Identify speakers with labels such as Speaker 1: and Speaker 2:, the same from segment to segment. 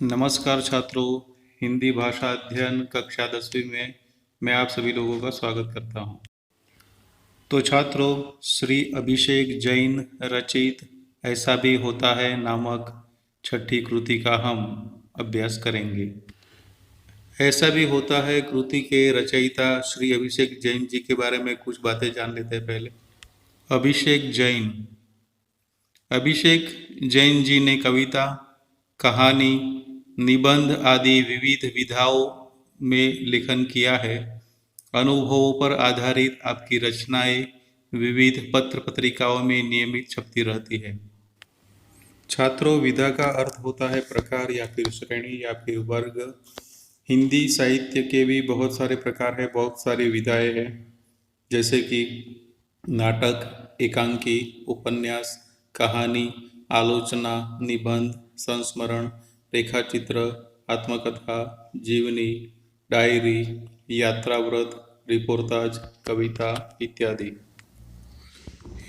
Speaker 1: नमस्कार छात्रों, हिंदी भाषा अध्ययन कक्षा 10वीं में मैं आप सभी लोगों का स्वागत करता हूं। तो छात्रों, श्री अभिषेक जैन रचित ऐसा भी होता है नामक छठी कृति का हम अभ्यास करेंगे। ऐसा भी होता है कृति के रचयिता श्री अभिषेक जैन जी के बारे में कुछ बातें जान लेते हैं पहले। अभिषेक जैन जी ने कविता, कहानी, निबंध आदि विविध विधाओं में लेखन किया है। अनुभवों पर आधारित आपकी रचनाएं विविध पत्र पत्रिकाओं में नियमित छपती रहती है। छात्रों, विधा का अर्थ होता है प्रकार या फिर श्रेणी या फिर वर्ग। हिंदी साहित्य के भी बहुत सारे प्रकार है, बहुत सारी विधाएं हैं, जैसे कि नाटक, एकांकी, उपन्यास, कहानी, आलोचना, निबंध, संस्मरण, रेखाचित्र, आत्मकथा, जीवनी, डायरी, यात्राव्रत, रिपोर्टाज, कविता इत्यादि।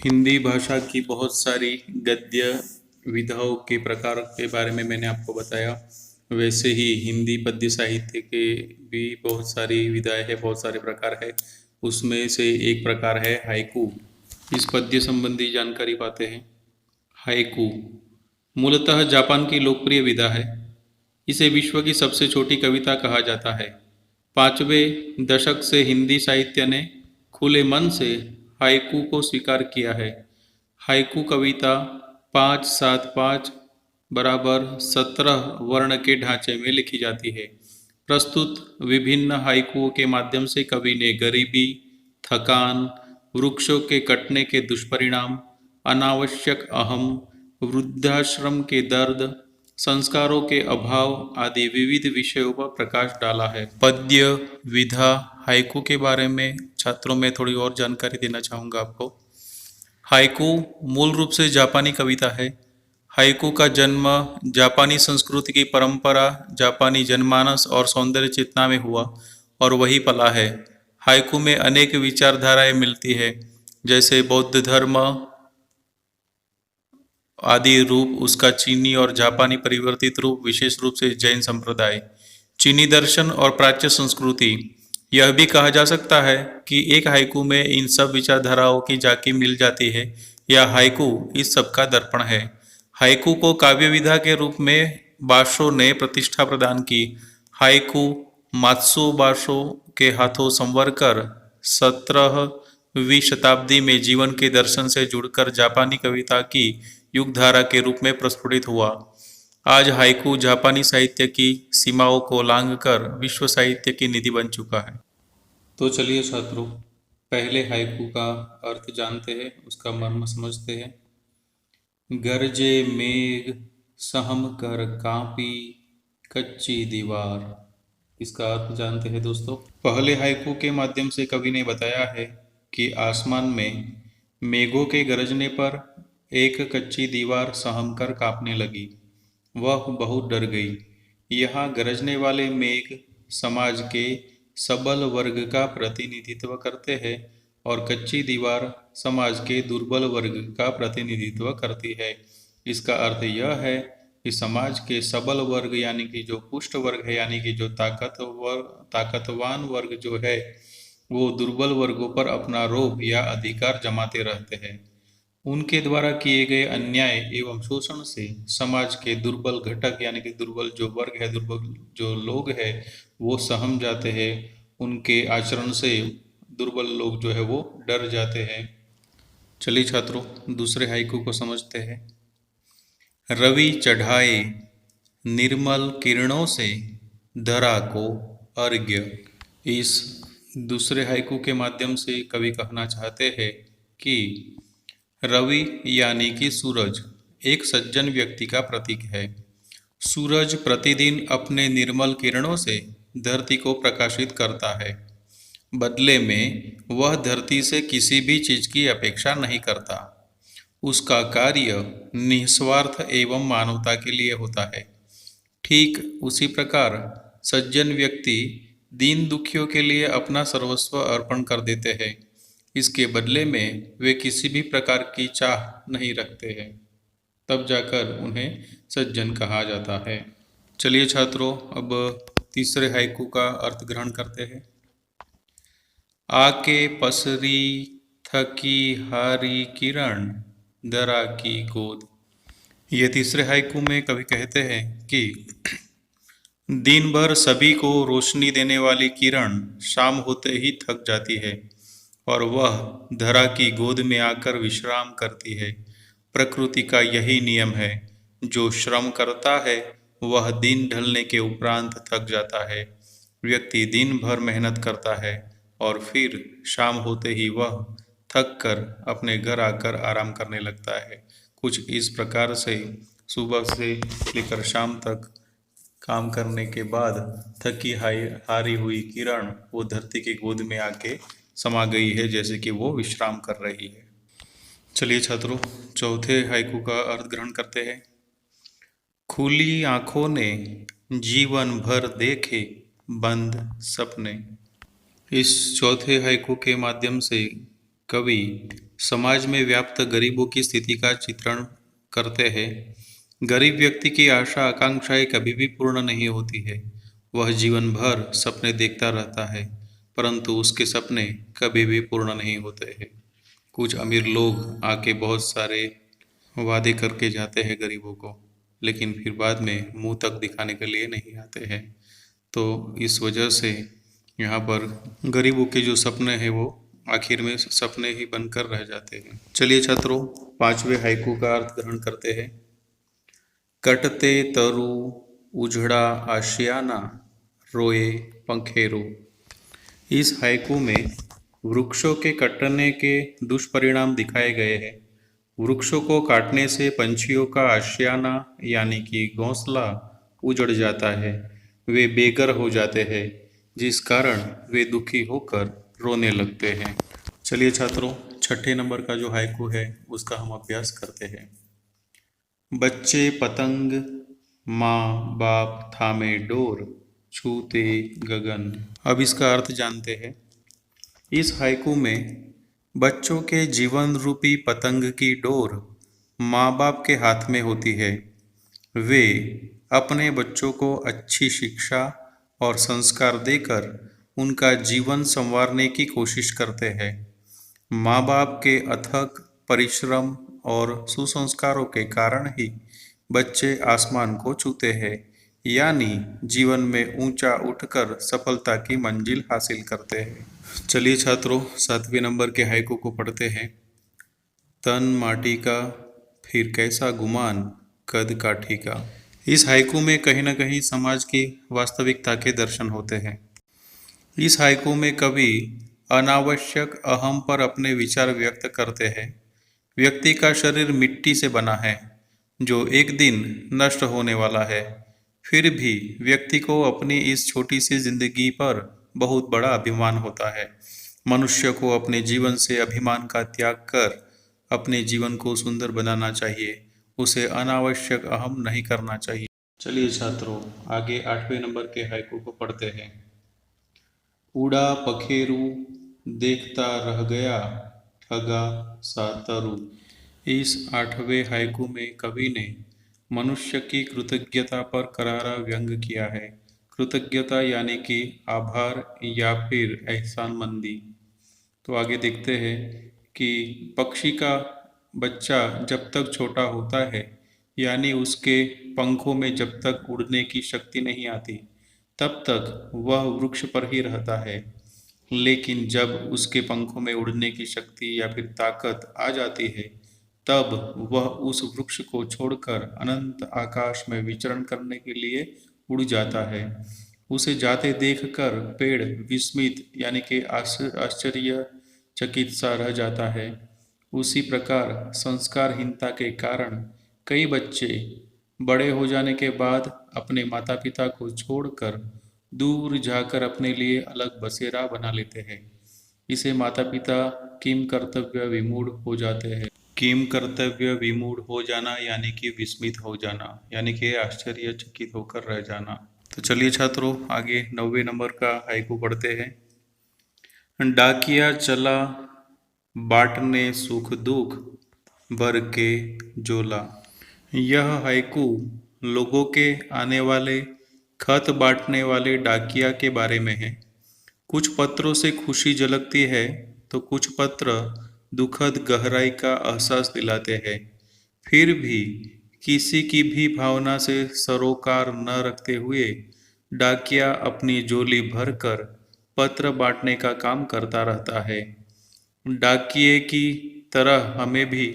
Speaker 1: हिंदी भाषा की बहुत सारी गद्य विधाओं के प्रकार के बारे में मैंने आपको बताया। वैसे ही हिंदी पद्य साहित्य के भी बहुत सारी विधाएं हैं, बहुत सारे प्रकार है। उसमें से एक प्रकार है हाइकू। इस पद्य संबंधी जानकारी पाते हैं। हाइकू मूलतः जापान की लोकप्रिय विधा है। इसे विश्व की सबसे छोटी कविता कहा जाता है। 5वें दशक से हिंदी साहित्य ने खुले मन से हाइकू को स्वीकार किया है। हाइकू कविता 5-7-5 बराबर 17 वर्ण के ढांचे में लिखी जाती है। प्रस्तुत विभिन्न हाइकुओं के माध्यम से कवि ने गरीबी, थकान, वृक्षों के कटने के दुष्परिणाम, अनावश्यक अहम, वृद्धाश्रम के दर्द, संस्कारों के अभाव आदि विविध विषयों पर प्रकाश डाला है। पद्य विधा हाइकू के बारे में छात्रों में थोड़ी और जानकारी देना चाहूँगा आपको। हाइकू मूल रूप से जापानी कविता है। हाइकू का जन्म जापानी संस्कृति की परंपरा, जापानी जनमानस और सौंदर्य चेतना में हुआ और वही पला है। हाइकू में अनेक विचारधाराएं मिलती है, जैसे बौद्ध धर्म आदि रूप, उसका चीनी और जापानी परिवर्तित रूप, विशेष रूप से जैन संप्रदाय, चीनी दर्शन और प्राच्य संस्कृति। यह भी कहा जा सकता है कि एक हाइकू में इन सब विचारधाराओं की झांकी मिल जाती है, या हाइकू इस सब का दर्पण है। हाइकू को काव्य विधा के रूप में बाशो ने प्रतिष्ठा प्रदान की। हाइकू मात्सु बाशो के हाथों संवर कर 17वीं शताब्दी में जीवन के दर्शन से जुड़कर जापानी कविता की युगधारा के रूप में प्रस्फुटित हुआ। आज हाइकू जापानी साहित्य की सीमाओं को लांघकर विश्व साहित्य की निधि बन चुका है। तो चलिए छात्रों, पहले हाइकू का अर्थ जानते हैं, उसका मर्म समझते हैं। गरजे मेघ सहम कर कांपी कच्ची दीवार, इसका अर्थ जानते हैं दोस्तों। पहले हाइकू के माध्यम से कवि ने बताया है कि आसमान में मेघों के गरजने पर एक कच्ची दीवार सहम कर कांपने लगी। वह बहुत डर गई। यहाँ गरजने वाले मेघ समाज के सबल वर्ग का प्रतिनिधित्व करते हैं और कच्ची दीवार समाज के दुर्बल वर्ग का प्रतिनिधित्व करती है। इसका अर्थ यह है कि समाज के सबल वर्ग यानी कि जो पुष्ट वर्ग है, यानी कि जो ताकतवान वर्ग जो है, वो दुर्बल वर्गों पर अपना रोब या अधिकार जमाते रहते हैं। उनके द्वारा किए गए अन्याय एवं शोषण से समाज के दुर्बल घटक यानी कि दुर्बल जो वर्ग है, दुर्बल जो लोग है, वो सहम जाते हैं। उनके आचरण से दुर्बल लोग जो है वो डर जाते हैं। चलिए छात्रों, दूसरे हाइकू को समझते हैं। रवि चढ़ाए निर्मल किरणों से धरा को अर्घ्य। इस दूसरे हाइकू के माध्यम से कवि कहना चाहते हैं कि रवि यानी कि सूरज एक सज्जन व्यक्ति का प्रतीक है। सूरज प्रतिदिन अपने निर्मल किरणों से धरती को प्रकाशित करता है। बदले में वह धरती से किसी भी चीज की अपेक्षा नहीं करता। उसका कार्य निस्वार्थ एवं मानवता के लिए होता है। ठीक उसी प्रकार सज्जन व्यक्ति दीन दुखियों के लिए अपना सर्वस्व अर्पण कर देते हैं। इसके बदले में वे किसी भी प्रकार की चाह नहीं रखते हैं, तब जाकर उन्हें सज्जन कहा जाता है। चलिए छात्रों, अब तीसरे हाइकू का अर्थ ग्रहण करते हैं। आके पसरी थकी हारी किरण दरा की गोद। ये तीसरे हाइकू में कवि कहते हैं कि दिन भर सभी को रोशनी देने वाली किरण शाम होते ही थक जाती है और वह धरा की गोद में आकर विश्राम करती है। प्रकृति का यही नियम है। जो श्रम करता है वह दिन ढलने के उपरांत थक जाता है। व्यक्ति दिन भर मेहनत करता है और फिर शाम होते ही वह थक कर अपने घर आकर आराम करने लगता है। कुछ इस प्रकार से सुबह से लेकर शाम तक काम करने के बाद थकी हारी हुई किरण वो धरती की गोद में आके समा गई है, जैसे कि वो विश्राम कर रही है। चलिए छात्रों, चौथे हाइकू का अर्थ ग्रहण करते हैं। खुली आंखों ने जीवन भर देखे बंद सपने। इस चौथे हाइकू के माध्यम से कवि समाज में व्याप्त गरीबों की स्थिति का चित्रण करते हैं। गरीब व्यक्ति की आशा आकांक्षाएं कभी भी पूर्ण नहीं होती है। वह जीवन भर सपने देखता रहता है, परंतु उसके सपने कभी भी पूर्ण नहीं होते हैं। कुछ अमीर लोग आके बहुत सारे वादे करके जाते हैं गरीबों को, लेकिन फिर बाद में मुंह तक दिखाने के लिए नहीं आते हैं। तो इस वजह से यहाँ पर गरीबों के जो सपने हैं वो आखिर में सपने ही बनकर रह जाते हैं। चलिए छात्रों, पांचवें हाइकू का अर्थ ग्रहण करते हैं। कटते तरु उजड़ा आशियाना रोए पंखेरु। इस हाइकू में वृक्षों के कटने के दुष्परिणाम दिखाए गए हैं। वृक्षों को काटने से पंछियों का आशियाना यानी कि घोंसला उजड़ जाता है। वे बेघर हो जाते हैं, जिस कारण वे दुखी होकर रोने लगते हैं। चलिए छात्रों, छठे नंबर का जो हाइकू है उसका हम अभ्यास करते हैं। बच्चे पतंग माँ बाप थामे डोर छूते गगन। अब इसका अर्थ जानते हैं। इस हाइकू में बच्चों के जीवन रूपी पतंग की डोर माँ बाप के हाथ में होती है। वे अपने बच्चों को अच्छी शिक्षा और संस्कार देकर उनका जीवन संवारने की कोशिश करते हैं। माँ बाप के अथक परिश्रम और सुसंस्कारों के कारण ही बच्चे आसमान को छूते हैं, यानी जीवन में ऊंचा उठकर सफलता की मंजिल हासिल करते हैं। चलिए छात्रों, सातवें नंबर के हाइकू को पढ़ते हैं। तन माटी का फिर कैसा गुमान कद काठी का। इस हाइकू में कहीं न कहीं समाज की वास्तविकता के दर्शन होते हैं। इस हाइकू में कवि अनावश्यक अहम पर अपने विचार व्यक्त करते हैं। व्यक्ति का शरीर मिट्टी से बना है, जो एक दिन नष्ट होने वाला है। फिर भी व्यक्ति को अपनी इस छोटी सी जिंदगी पर बहुत बड़ा अभिमान होता है। मनुष्य को अपने जीवन से अभिमान का त्याग कर अपने जीवन को सुंदर बनाना चाहिए। उसे अनावश्यक अहम नहीं करना चाहिए। चलिए छात्रों, आगे आठवें नंबर के हाइकू को पढ़ते हैं। उड़ा पखेरु देखता रह गया ठगा सातरु। इस आठवें हाइकू में कवि ने मनुष्य की कृतज्ञता पर करारा व्यंग किया है। कृतज्ञता यानी कि आभार या फिर एहसानमंदी। तो आगे देखते हैं कि पक्षी का बच्चा जब तक छोटा होता है, यानी उसके पंखों में जब तक उड़ने की शक्ति नहीं आती, तब तक वह वृक्ष पर ही रहता है। लेकिन जब उसके पंखों में उड़ने की शक्ति या फिर ताकत आ जाती है, तब वह उस वृक्ष को छोड़कर अनंत आकाश में विचरण करने के लिए उड़ जाता है। उसे जाते देखकर पेड़ विस्मित यानी कि आश्चर्यचकित सा रह जाता है। उसी प्रकार संस्कारहीनता के कारण कई बच्चे बड़े हो जाने के बाद अपने माता पिता को छोड़कर दूर जाकर अपने लिए अलग बसेरा बना लेते हैं। इसे माता पिता किम कर्तव्य विमूढ़ हो जाते हैं। किम कर्तव्य विमूढ़ हो जाना यानी कि विस्मित हो जाना, यानी कि आश्चर्यचकित होकर रह जाना। तो चलिए छात्रों, आगे 9वें नंबर का हाइकू पढ़ते हैं। डाकिया चला बांटने सुख दुख भर के झोला। यह हाइकू लोगों के आने वाले खत बांटने वाले डाकिया के बारे में है। कुछ पत्रों से खुशी झलकती है तो कुछ पत्र दुखद गहराई का एहसास दिलाते हैं। फिर भी किसी की भी भावना से सरोकार न रखते हुए डाकिया अपनी झोली भरकर पत्र बांटने का काम करता रहता है। डाकिये की तरह हमें भी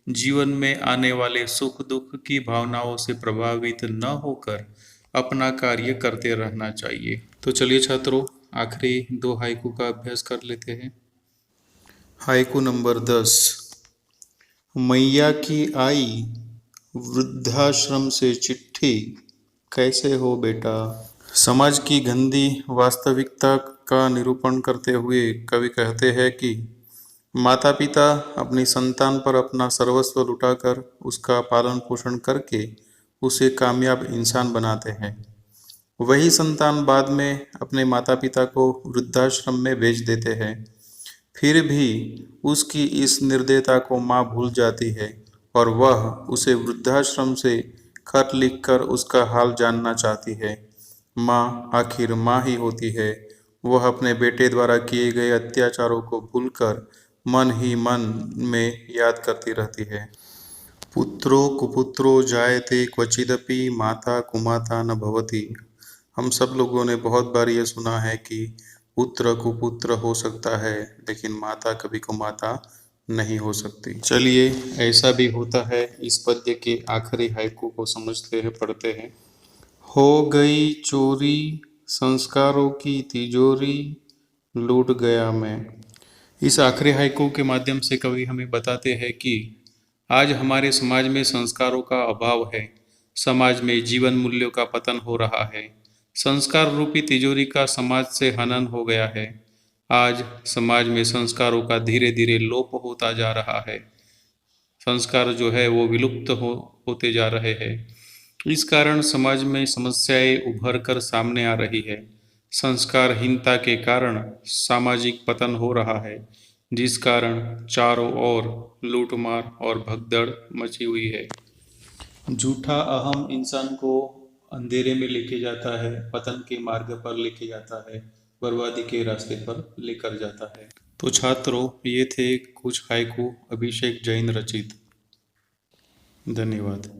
Speaker 1: जीवन में आने वाले सुख दुख की भावनाओं से प्रभावित न होकर अपना कार्य करते रहना चाहिए। तो चलिए छात्रों, आखिरी दो हाइकू का अभ्यास कर लेते हैं। Haiku number 10। मैया की आई वृद्धाश्रम से चिट्ठी, कैसे हो बेटा। समाज की गंदी वास्तविकता का निरूपण करते हुए कवि कहते हैं कि माता पिता अपनी संतान पर अपना सर्वस्व लुटाकर उसका पालन पोषण करके उसे कामयाब इंसान बनाते हैं। वही संतान बाद में अपने माता पिता को वृद्धाश्रम में भेज देते हैं। फिर भी उसकी इस निर्दयता को माँ भूल जाती है और वह उसे वृद्धाश्रम से खत लिखकर उसका हाल जानना चाहती है। माँ आखिर माँ ही होती है। वह अपने बेटे द्वारा किए गए अत्याचारों को भूलकर मन ही मन में याद करती रहती है। पुत्रो कुपुत्रो जायते क्वचिदपि माता कुमाता न भवति। हम सब लोगों ने बहुत बार ये सुना है कि पुत्र कुपुत्र हो सकता है, लेकिन माता कभी कुमाता नहीं हो सकती। चलिए, ऐसा भी होता है। इस पद्य के आखिरी हाइकू को समझते हैं, पढ़ते हैं। हो गई चोरी संस्कारों की तिजोरी, लूट गया मैं। इस आखिरी हाइकू के माध्यम से कवि हमें बताते हैं कि आज हमारे समाज में संस्कारों का अभाव है। समाज में जीवन मूल्यों का पतन हो रहा है। संस्कार रूपी तिजोरी का समाज से हनन हो गया है। आज समाज में संस्कारों का धीरे धीरे लोप होता जा रहा है। संस्कार जो है वो विलुप्त होते जा रहे हैं। इस कारण समाज में समस्याएं उभर कर सामने आ रही है। संस्कारहीनता के कारण सामाजिक पतन हो रहा है, जिस कारण चारों ओर लूटमार और भगदड़ मची हुई है। झूठा अहम इंसान को अंधेरे में लेके जाता है, पतन के मार्ग पर लेके जाता है, बर्बादी के रास्ते पर लेकर जाता है। तो छात्रों, ये थे कुछ हाइकू अभिषेक जैन रचित। धन्यवाद।